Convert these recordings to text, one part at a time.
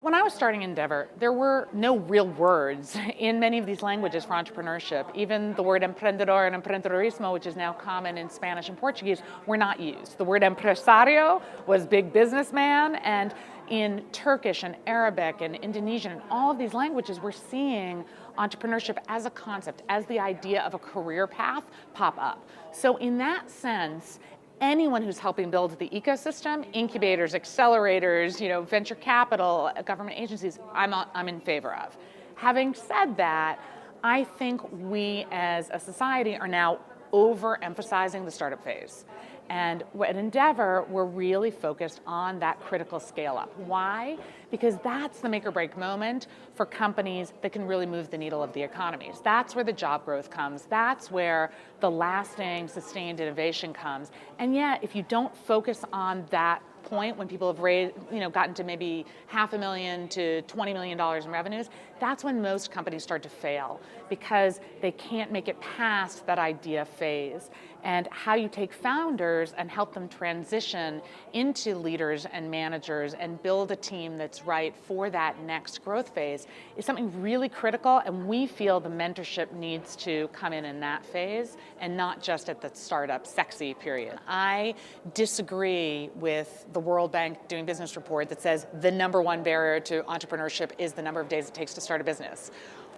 When I was starting Endeavor, there were no real words in many of these languages for entrepreneurship. Even the word emprendedor and emprendedorismo, which is now common in Spanish and Portuguese, were not used. The word empresario was big businessman, and in Turkish and Arabic and Indonesian and all of these languages, we're seeing entrepreneurship as a concept, as the idea of a career path pop up. So in that sense, anyone who's helping build the ecosystem, incubators, accelerators, venture capital, government agencies, I'm in favor of. Having said that, I think we as a society are now overemphasizing the startup phase. And at Endeavor, we're really focused on that critical scale up. Why? Because that's the make or break moment for companies that can really move the needle of the economies. That's where the job growth comes. That's where the lasting, sustained innovation comes. And yet, if you don't focus on that point when people have raised, gotten to maybe $500,000 to $20 million in revenues, that's when most companies start to fail because they can't make it past that idea phase. And how you take founders and help them transition into leaders and managers and build a team that's right for that next growth phase is something really critical, and we feel the mentorship needs to come in that phase and not just at the startup sexy period. I disagree with the World Bank Doing Business report that says the #1 barrier to entrepreneurship is the number of days it takes to start a business.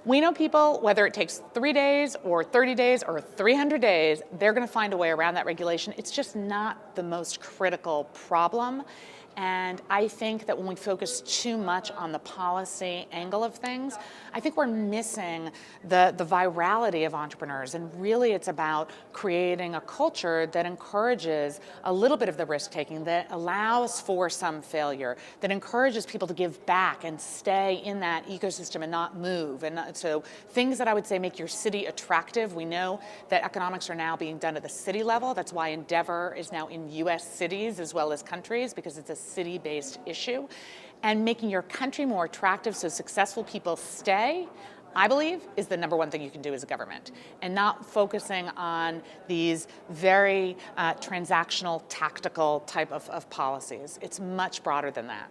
We know people, whether it takes 3 days or 30 days or 300 days, they're going to find a way around that regulation. It's just not the most critical problem. And I think that when we focus too much on the policy angle of things, I think we're missing the virality of entrepreneurs. And really it's about creating a culture that encourages a little bit of the risk taking, that allows for some failure, that encourages people to give back and stay in that ecosystem and not move. And so things that I would say make your city attractive. We know that economics are now being done at the city level. That's why Endeavor is now in US cities as well as countries, because it's a city-based issue. And making your country more attractive so successful people stay, I believe, is the #1 thing you can do as a government, and not focusing on these very transactional, tactical type of policies. It's much broader than that.